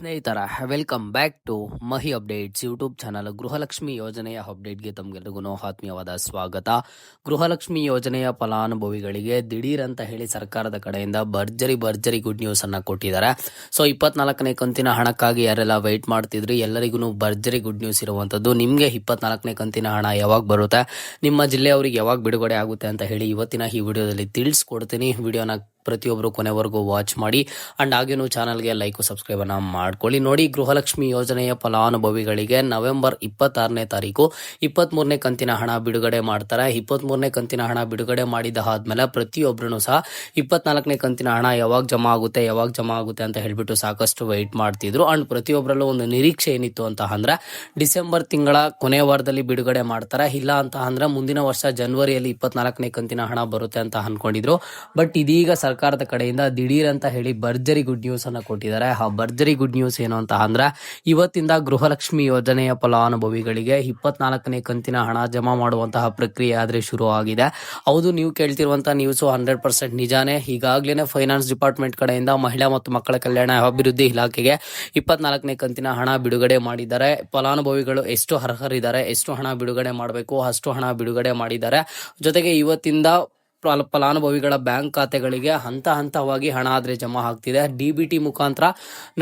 ಸ್ನೇಹಿತರ welcome back to Mahi updates YouTube channel. Gruhalakshmi ಯೋಜನೆಯ ಅಪ್ಡೇಟ್ಗೆ ತಮಗೆಲ್ಲರಿಗೂ ಆತ್ಮೀಯವಾದ ಸ್ವಾಗತ. ಗೃಹಲಕ್ಷ್ಮಿ ಯೋಜನೆಯ ಫಲಾನುಭವಿಗಳಿಗೆ ದಿಢೀರ್ ಅಂತ ಹೇಳಿ ಸರ್ಕಾರದ ಕಡೆಯಿಂದ ಭರ್ಜರಿ ಗುಡ್ ನ್ಯೂಸ್ ಅನ್ನ ಕೊಟ್ಟಿದ್ದಾರೆ. ಸೊ 24ನೇ ಕಂತಿನ ಹಣಕ್ಕಾಗಿ ಯಾರೆಲ್ಲ ವೆಯ್ಟ್ ಮಾಡ್ತಿದ್ರಿ ಎಲ್ಲರಿಗೂ ಭರ್ಜರಿ ಗುಡ್ ನ್ಯೂಸ್ ಇರುವಂತದ್ದು. ನಿಮಗೆ 24ನೇ ಕಂತಿನ ಹಣ ಯಾವಾಗ ಬರುತ್ತೆ, ನಿಮ್ಮ ಜಿಲ್ಲೆಯವರಿಗೆ ಯಾವಾಗ ಬಿಡುಗಡೆ ಆಗುತ್ತೆ ಅಂತ ಹೇಳಿ ಇವತ್ತಿನ ಈ ವಿಡಿಯೋದಲ್ಲಿ ತಿಳಿಸ್ಕೊಡ್ತೀನಿ. ವಿಡಿಯೋನ ಪ್ರತಿಯೊಬ್ಬರು ಕೊನೆವರೆಗೂ ವಾಚ್ ಮಾಡಿ ಅಂಡ್ ಹಾಗೇನು ಚಾನಲ್ಗೆ ಲೈಕ್ ಸಬ್ಸ್ಕ್ರೈಬ್ ಅನ್ನ ಮಾಡ್ಕೊಳ್ಳಿ. ನೋಡಿ, ಗೃಹಲಕ್ಷ್ಮಿ ಯೋಜನೆಯ ಫಲಾನುಭವಿಗಳಿಗೆ ನವೆಂಬರ್ 26ನೇ ತಾರೀಕು 23ನೇ ಕಂತಿನ ಹಣ ಬಿಡುಗಡೆ ಮಾಡ್ತಾರೆ. 23ನೇ ಕಂತಿನ ಹಣ ಬಿಡುಗಡೆ ಮಾಡಿದ ಆದ್ಮೇಲೆ ಪ್ರತಿಯೊಬ್ಬರೂ ಸಹ 24ನೇ ಕಂತಿನ ಹಣ ಯಾವಾಗ ಜಮಾ ಆಗುತ್ತೆ ಅಂತ ಹೇಳ್ಬಿಟ್ಟು ಸಾಕಷ್ಟು ವೆಯ್ಟ್ ಮಾಡ್ತಿದ್ರು. ಅಂಡ್ ಪ್ರತಿಯೊಬ್ಬರಲ್ಲೂ ಒಂದು ನಿರೀಕ್ಷೆ ಏನಿತ್ತು ಅಂತ ಅಂದ್ರೆ ಡಿಸೆಂಬರ್ ತಿಂಗಳ ಕೊನೆಯ ವಾರದಲ್ಲಿ ಬಿಡುಗಡೆ ಮಾಡ್ತಾರೆ, ಇಲ್ಲ ಅಂತ ಅಂದ್ರೆ ಮುಂದಿನ ವರ್ಷ ಜನವರಿಯಲ್ಲಿ 24ನೇ ಕಂತಿನ ಹಣ ಬರುತ್ತೆ ಅಂತ ಅನ್ಕೊಂಡಿದ್ರು. ಬಟ್ ಇದೀಗ ಸರ್ಕಾರದ ಕಡೆಯಿಂದ ದಿಢೀರ್ ಅಂತ ಹೇಳಿ ಭರ್ಜರಿ ಗುಡ್ ನ್ಯೂಸ್ ಅನ್ನ ಕೊಟ್ಟಿದ್ದಾರೆ. ಆ ಭರ್ಜರಿ ಗುಡ್ ನ್ಯೂಸ್ ಏನು ಅಂತ ಅಂದ್ರೆ ಇವತ್ತಿಂದ ಗೃಹಲಕ್ಷ್ಮಿ ಯೋಜನೆಯ ಫಲಾನುಭವಿಗಳಿಗೆ 24ನೇ ಕಂತಿನ ಹಣ ಜಮಾ ಮಾಡುವಂತಹ ಪ್ರಕ್ರಿಯೆ ಆದ್ರೆ ಶುರು ಆಗಿದೆ. ಹೌದು, ನೀವು ಕೇಳ್ತಿರುವಂತಹ ನ್ಯೂಸ್ 100% ನಿಜಾನೇ. ಈಗಾಗಲೇ ಫೈನಾನ್ಸ್ ಡಿಪಾರ್ಟ್ಮೆಂಟ್ ಕಡೆಯಿಂದ ಮಹಿಳಾ ಮತ್ತು ಮಕ್ಕಳ ಕಲ್ಯಾಣ ಅಭಿವೃದ್ಧಿ ಇಲಾಖೆಗೆ 24ನೇ ಕಂತಿನ ಹಣ ಬಿಡುಗಡೆ ಮಾಡಿದ್ದಾರೆ. ಫಲಾನುಭವಿಗಳು ಎಷ್ಟು ಅರ್ಹರಿದ್ದಾರೆ, ಎಷ್ಟು ಹಣ ಬಿಡುಗಡೆ ಮಾಡಬೇಕು ಅಷ್ಟು ಹಣ ಬಿಡುಗಡೆ ಮಾಡಿದ್ದಾರೆ. ಜೊತೆಗೆ ಇವತ್ತಿಂದ ಫಲಾನುಭವಿಗಳ ಬ್ಯಾಂಕ್ ಖಾತೆಗಳಿಗೆ ಹಂತವಾಗಿ ಹಣ ಆದ್ರೆ ಜಮಾ ಆಗ್ತಿದೆ. ಡಿಬಿಟಿ ಮುಖಾಂತರ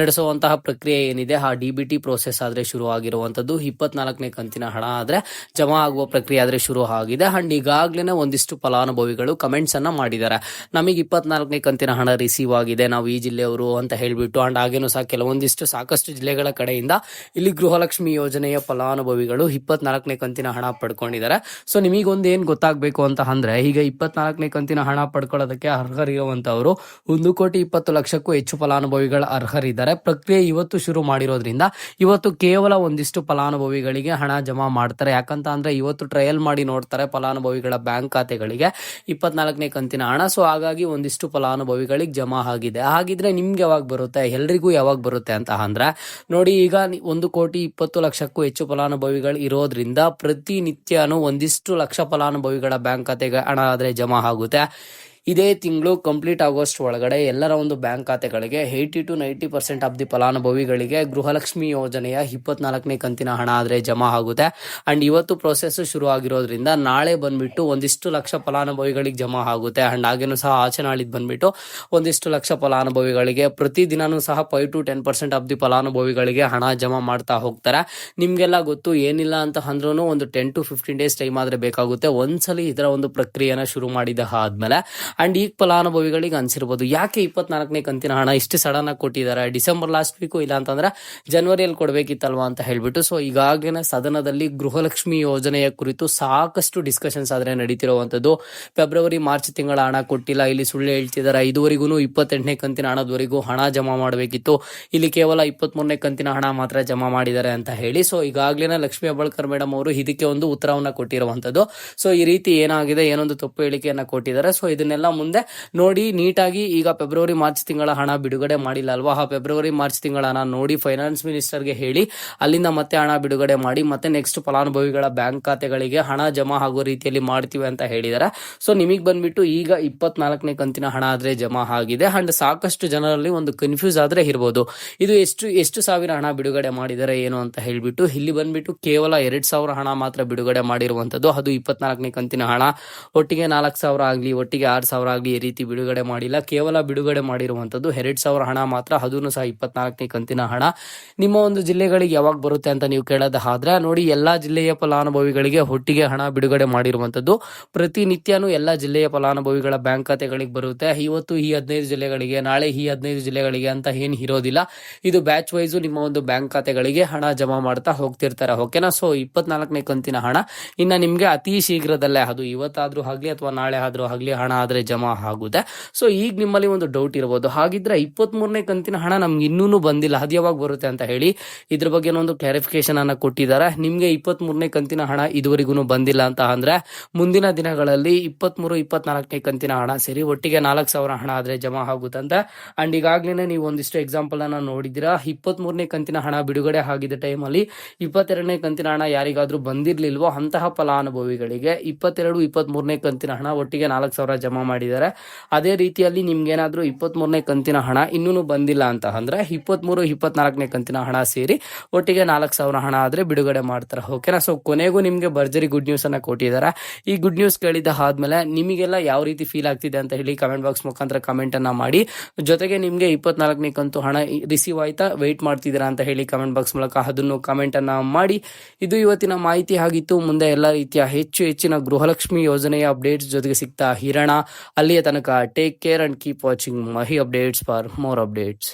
ನಡೆಸುವಂತಹ ಪ್ರಕ್ರಿಯೆ ಏನಿದೆ ಆ ಡಿಬಿಟಿ ಪ್ರೋಸೆಸ್ ಆದ್ರೆ ಶುರು ಆಗಿರುವಂತದ್ದು. 24ನೇ ಕಂತಿನ ಹಣ ಆದ್ರೆ ಜಮಾ ಆಗುವ ಪ್ರಕ್ರಿಯೆ ಆದ್ರೆ ಶುರು ಆಗಿದೆ. ಅಂಡ್ ಈಗಾಗ್ಲೇ ಒಂದಿಷ್ಟು ಫಲಾನುಭವಿಗಳು ಕಮೆಂಟ್ಸ್ ಅನ್ನ ಮಾಡಿದ್ದಾರೆ, ನಮಗೆ 24ನೇ ಕಂತಿನ ಹಣ ರಿಸೀವ್ ಆಗಿದೆ, ನಾವು ಈ ಜಿಲ್ಲೆಯವರು ಅಂತ ಹೇಳ್ಬಿಟ್ಟು. ಅಂಡ್ ಹಾಗೇನು ಸಹ ಸಾಕಷ್ಟು ಜಿಲ್ಲೆಗಳ ಕಡೆಯಿಂದ ಇಲ್ಲಿ ಗೃಹಲಕ್ಷ್ಮಿ ಯೋಜನೆಯ ಫಲಾನುಭವಿಗಳು 24ನೇ ಕಂತಿನ ಹಣ ಪಡ್ಕೊಂಡಿದ್ದಾರೆ. ಸೊ ನಿಮಗೊಂದು ಏನ್ ಗೊತ್ತಾಗ್ಬೇಕು ಅಂತ ಅಂದ್ರೆ, ಈಗ 24ನೇ ಕಂತಿನ ಹಣ ಪಡ್ಕೊಳ್ಳೋದಕ್ಕೆ ಅರ್ಹರಿರುವಂತವರು 1,20,00,000ಕ್ಕೂ ಹೆಚ್ಚು ಫಲಾನುಭವಿಗಳ ಅರ್ಹರಿದ್ದಾರೆ. ಪ್ರಕ್ರಿಯೆ ಇವತ್ತು ಶುರು ಮಾಡಿರೋದ್ರಿಂದ ಇವತ್ತು ಕೇವಲ ಒಂದಿಷ್ಟು ಫಲಾನುಭವಿಗಳಿಗೆ ಹಣ ಜಮಾ ಮಾಡ್ತಾರೆ. ಯಾಕಂತ ಅಂದ್ರೆ ಇವತ್ತು ಟ್ರಯಲ್ ಮಾಡಿ ನೋಡ್ತಾರೆ ಫಲಾನುಭವಿಗಳ ಬ್ಯಾಂಕ್ ಖಾತೆಗಳಿಗೆ 24ನೇ ಕಂತಿನ ಹಣ. ಸೊ ಹಾಗಾಗಿ ಒಂದಿಷ್ಟು ಫಲಾನುಭವಿಗಳಿಗೆ ಜಮಾ ಆಗಿದೆ. ಹಾಗಿದ್ರೆ ನಿಮ್ಗೆ ಯಾವಾಗ ಬರುತ್ತೆ, ಎಲ್ರಿಗೂ ಯಾವಾಗ ಬರುತ್ತೆ ಅಂತ ಅಂದ್ರೆ ನೋಡಿ, ಈಗ 1,20,00,000ಕ್ಕೂ ಹೆಚ್ಚು ಫಲಾನುಭವಿಗಳು ಇರೋದ್ರಿಂದ ಪ್ರತಿನಿತ್ಯನೂ ಒಂದಿಷ್ಟು ಲಕ್ಷ ಫಲಾನುಭವಿಗಳ ಬ್ಯಾಂಕ್ ಖಾತೆಗೆ ಹಣ ಆದ್ರೆ ಜಮಾ ಆಗುತ್ತೆ. ಇದೇ ತಿಂಗಳು ಕಂಪ್ಲೀಟ್ ಆಗೋಷ್ಟು ಒಳಗಡೆ ಎಲ್ಲರ ಒಂದು ಬ್ಯಾಂಕ್ ಖಾತೆಗಳಿಗೆ 80 to 90% ಆಫ್ ದಿ ಫಲಾನುಭವಿಗಳಿಗೆ ಗೃಹಲಕ್ಷ್ಮಿ ಯೋಜನೆಯ 24ನೇ ಕಂತಿನ ಹಣ ಆದ್ರೆ ಜಮಾ ಆಗುತ್ತೆ. ಅಂಡ್ ಇವತ್ತು ಪ್ರೊಸೆಸ್ ಶುರು ಆಗಿರೋದ್ರಿಂದ ನಾಳೆ ಬಂದ್ಬಿಟ್ಟು ಒಂದಿಷ್ಟು ಲಕ್ಷ ಫಲಾನುಭವಿಗಳಿಗೆ ಜಮಾ ಆಗುತ್ತೆ. ಅಂಡ್ ಹಾಗೇನು ಸಹ ಆಚೆ ನಾಳಿದ್ದು ಬಂದ್ಬಿಟ್ಟು ಒಂದಿಷ್ಟು ಲಕ್ಷ ಫಲಾನುಭವಿಗಳಿಗೆ ಪ್ರತಿದಿನನೂ ಸಹ 5 to 10% ಆಫ್ ದಿ ಫಲಾನುಭವಿಗಳಿಗೆ ಹಣ ಜಮಾ ಮಾಡ್ತಾ ಹೋಗ್ತಾರೆ. ನಿಮ್ಗೆಲ್ಲ ಗೊತ್ತು, ಏನಿಲ್ಲ ಅಂತ ಅಂದ್ರೂ ಒಂದು 10 to 15 ಡೇಸ್ ಟೈಮ್ ಆದ್ರೆ ಬೇಕಾಗುತ್ತೆ ಒಂದ್ಸಲಿ ಇದರ ಒಂದು ಪ್ರಕ್ರಿಯೆನ ಶುರು ಮಾಡಿದ ಆದ್ಮೇಲೆ. ಅಂಡ್ ಈ ಫಲಾನುಭವಿಗಳಿಗೆ ಅನ್ಸಿರ್ಬೋದು, ಯಾಕೆ 24ನೇ ಕಂತಿನ ಹಣ ಇಷ್ಟು ಸಡನ್ ಆಗಿ ಕೊಟ್ಟಿದ್ದಾರೆ, ಡಿಸೆಂಬರ್ ಲಾಸ್ಟ್ ವೀಕು ಇಲ್ಲ ಅಂತಂದ್ರೆ ಜನವರಿಯಲ್ಲಿ ಕೊಡಬೇಕಿತ್ತಲ್ವಾ ಅಂತ ಹೇಳ್ಬಿಟ್ಟು. ಸೊ ಈಗಾಗಲೇ ಸದನದಲ್ಲಿ ಗೃಹಲಕ್ಷ್ಮಿ ಯೋಜನೆಯ ಕುರಿತು ಸಾಕಷ್ಟು ಡಿಸ್ಕಷನ್ಸ್ ಆದ್ರೆ ನಡೀತಿರುವಂತದ್ದು. ಫೆಬ್ರವರಿ ಮಾರ್ಚ್ ತಿಂಗಳ ಹಣ ಕೊಟ್ಟಿಲ್ಲ, ಇಲ್ಲಿ ಸುಳ್ಳು ಹೇಳ್ತಿದ್ದಾರೆ. ಇದುವರೆಗೂ 28ನೇ ಕಂತಿನ ಹಣದವರೆಗೂ ಹಣ ಜಮಾ ಮಾಡಬೇಕಿತ್ತು, ಇಲ್ಲಿ ಕೇವಲ 23ನೇ ಕಂತಿನ ಹಣ ಮಾತ್ರ ಜಮಾ ಮಾಡಿದ್ದಾರೆ ಅಂತ ಹೇಳಿ. ಸೊ ಈಗಾಗಲೇ ಲಕ್ಷ್ಮೀ ಹೆಬ್ಬಾಳ್ಕರ್ ಮೇಡಮ್ ಅವರು ಇದಕ್ಕೆ ಒಂದು ಉತ್ತರವನ್ನ ಕೊಟ್ಟಿರುವಂತದ್ದು. ಸೊ ಈ ರೀತಿ ಏನಾಗಿದೆ, ಏನೊಂದು ತಪ್ಪು ಹೇಳಿಕೆಯನ್ನ ಕೊಟ್ಟಿದ್ದಾರೆ. ಸೊ ಇದನ್ನೆಲ್ಲ ಮುಂದೆ ನೋಡಿ ನೀಟಾಗಿ. ಈಗ ಫೆಬ್ರವರಿ ಮಾರ್ಚ್ ತಿಂಗಳ ಹಣ ಬಿಡುಗಡೆ ಮಾಡಿಲ್ಲ ಅಲ್ವಾ, ಆ ಫೆಬ್ರವರಿ ಮಾರ್ಚ್ ತಿಂಗಳ ಹಣ ನೋಡಿ ಫೈನಾನ್ಸ್ ಮಿನಿಸ್ಟರ್ಗೆ ಹೇಳಿ ಅಲ್ಲಿಂದ ಮತ್ತೆ ಹಣ ಬಿಡುಗಡೆ ಮಾಡಿ ಮತ್ತೆ ನೆಕ್ಸ್ಟ್ ಫಲಾನುಭವಿಗಳ ಬ್ಯಾಂಕ್ ಖಾತೆಗಳಿಗೆ ಹಣ ಜಮಾ ಆಗೋ ರೀತಿಯಲ್ಲಿ ಮಾಡ್ತೀವಿ ಅಂತ ಹೇಳಿದ್ದಾರೆ. ಸೊ ನಿಮಗೆ ಬಂದ್ಬಿಟ್ಟು ಈಗ 24ನೇ ಕಂತಿನ ಹಣ ಆದ್ರೆ ಜಮಾ ಆಗಿದೆ. ಅಂಡ್ ಸಾಕಷ್ಟು ಜನರಲ್ಲಿ ಒಂದು ಕನ್ಫ್ಯೂಸ್ ಆದ್ರೆ ಇರ್ಬೋದು, ಇದು ಎಷ್ಟು ಸಾವಿರ ಹಣ ಬಿಡುಗಡೆ ಮಾಡಿದ್ದಾರೆ ಏನು ಅಂತ ಹೇಳ್ಬಿಟ್ಟು. ಇಲ್ಲಿ ಬಂದ್ಬಿಟ್ಟು ಕೇವಲ 2,000 ಹಣ ಮಾತ್ರ ಬಿಡುಗಡೆ ಮಾಡಿರುವಂತದ್ದು, ಅದು 24ನೇ ಕಂತಿನ ಹಣ. ಒಟ್ಟಿಗೆ 4,000 ಆಗ್ಲಿ, ಒಟ್ಟಿಗೆ 6,000 ಆಗ್ಲಿ ಈ ರೀತಿ ಬಿಡುಗಡೆ ಮಾಡಿಲ್ಲ. ಕೇವಲ ಬಿಡುಗಡೆ ಮಾಡಿರುವಂತದ್ದು 2,000 ಹಣ ಮಾತ್ರ, ಅದನ್ನು ಸಹ 24ನೇ ಕಂತಿನ ಹಣ. ನಿಮ್ಮ ಒಂದು ಜಿಲ್ಲೆಗಳಿಗೆ ಯಾವಾಗ ಬರುತ್ತೆ ಅಂತ ನೀವು ಕೇಳೋದಾದ್ರೆ ನೋಡಿ, ಎಲ್ಲಾ ಜಿಲ್ಲೆಯ ಫಲಾನುಭವಿಗಳಿಗೆ ಒಟ್ಟಿಗೆ ಹಣ ಬಿಡುಗಡೆ ಮಾಡಿರುವಂತದ್ದು. ಪ್ರತಿನಿತ್ಯನೂ ಎಲ್ಲಾ ಜಿಲ್ಲೆಯ ಫಲಾನುಭವಿಗಳ ಬ್ಯಾಂಕ್ ಖಾತೆಗಳಿಗೆ ಬರುತ್ತೆ. ಇವತ್ತು ಈ 15 ಜಿಲ್ಲೆಗಳಿಗೆ, ನಾಳೆ ಈ 15 ಜಿಲ್ಲೆಗಳಿಗೆ ಅಂತ ಏನ್ ಇರೋದಿಲ್ಲ. ಇದು ಬ್ಯಾಚ್ ವೈಸ್ ನಿಮ್ಮ ಒಂದು ಬ್ಯಾಂಕ್ ಖಾತೆಗಳಿಗೆ ಹಣ ಜಮಾ ಮಾಡ್ತಾ ಹೋಗ್ತಿರ್ತಾರೆ. ಓಕೆನಾ. ಸೊ 24ನೇ ಕಂತಿನ ಹಣ ಇನ್ನ ನಿಮ್ಗೆ ಅತಿ ಶೀಘ್ರದಲ್ಲೇ, ಅದು ಇವತ್ತಾದ್ರೂ ಆಗ್ಲಿ ಅಥವಾ ನಾಳೆ ಆದ್ರೂ ಆಗ್ಲಿ ಹಣ ಆದ್ರೆ ಜಮಾ ಆಗುತ್ತೆ. ಸೊ ಈಗ ನಿಮ್ಮಲ್ಲಿ ಒಂದು ಡೌಟ್ ಇರಬಹುದು, ಹಾಗಿದ್ರೆ 23ನೇ ಕಂತಿನ ಹಣ ನಮ್ಗೆ ಇನ್ನೂ ಬಂದಿಲ್ಲ, ಅದು ಯಾವಾಗ ಬರುತ್ತೆ ಅಂತ ಹೇಳಿ. ಇದ್ರ ಬಗ್ಗೆ ಒಂದು ಕ್ಲಾರಿಫಿಕೇಶನ್ ಅನ್ನ ಕೊಟ್ಟಿದ್ದಾರೆ. ನಿಮ್ಗೆ 23ನೇ ಕಂತಿನ ಹಣ ಇದುವರೆಗೂ ಬಂದಿಲ್ಲ ಅಂತ ಅಂದ್ರೆ ಮುಂದಿನ ದಿನಗಳಲ್ಲಿ 23, 24ನೇ ಕಂತಿನ ಹಣ ಸೇರಿ ಒಟ್ಟಿಗೆ 4,000 ಹಣ ಆದ್ರೆ ಜಮಾ ಆಗುತ್ತಂತೆ. ಅಂಡ್ ಈಗಾಗ್ಲೇ ನೀವು ಒಂದಿಷ್ಟು ಎಕ್ಸಾಂಪಲ್ ಅನ್ನ ನೋಡಿದಿರಾ. 23ನೇ ಕಂತಿನ ಹಣ ಬಿಡುಗಡೆ ಆಗಿದ್ದ ಟೈಮಲ್ಲಿ 22ನೇ ಕಂತಿನ ಹಣ ಯಾರಿಗಾದ್ರೂ ಬಂದಿರ್ಲಿಲ್ವೋ ಅಂತಹ ಫಲಾನುಭವಿಗಳಿಗೆ 22, 23ನೇ ಕಂತಿನ ಹಣ ಒಟ್ಟಿಗೆ 4,000 ಜಮಾ ಮಾಡಿದ್ದಾರೆ. ಅದೇ ರೀತಿಯಲ್ಲಿ ನಿಮ್ಗೇನಾದರೂ 23ನೇ ಕಂತಿನ ಹಣ ಇನ್ನೂ ಬಂದಿಲ್ಲ ಅಂತ ಅಂದರೆ 23, 24ನೇ ಕಂತಿನ ಹಣ ಸೇರಿ ಒಟ್ಟಿಗೆ 4,000 ಹಣ ಆದರೆ ಬಿಡುಗಡೆ ಮಾಡ್ತಾರೆ. ಓಕೆನಾ. ಸೊ ಕೊನೆಗೂ ನಿಮಗೆ ಭರ್ಜರಿ ಗುಡ್ ನ್ಯೂಸನ್ನು ಕೊಟ್ಟಿದ್ದಾರೆ. ಈ ಗುಡ್ ನ್ಯೂಸ್ ಕೇಳಿದ ಆದಮೇಲೆ ನಿಮಗೆಲ್ಲ ಯಾವ ರೀತಿ ಫೀಲ್ ಆಗ್ತಿದೆ ಅಂತ ಹೇಳಿ ಕಮೆಂಟ್ ಬಾಕ್ಸ್ ಮುಖಾಂತರ ಕಮೆಂಟನ್ನು ಮಾಡಿ. ಜೊತೆಗೆ ನಿಮಗೆ 24ನೇ ಕಂತು ಹಣ ರಿಸೀವ್ ಆಯ್ತಾ, ವೆಯ್ಟ್ ಮಾಡ್ತಿದ್ದೀರಾ ಅಂತ ಹೇಳಿ ಕಮೆಂಟ್ ಬಾಕ್ಸ್ ಮೂಲಕ ಅದನ್ನು ಕಮೆಂಟನ್ನು ಮಾಡಿ. ಇದು ಇವತ್ತಿನ ಮಾಹಿತಿ ಆಗಿತ್ತು. ಮುಂದೆ ಎಲ್ಲ ರೀತಿಯ ಹೆಚ್ಚಿನ ಗೃಹಲಕ್ಷ್ಮಿ ಯೋಜನೆಯ ಅಪ್ಡೇಟ್ಸ್ ಜೊತೆಗೆ ಸಿಗ್ತಾ ಇರೋಣ. ಅಲ್ಲಿಯ ತನಕ take care and keep watching Mahi updates for more updates.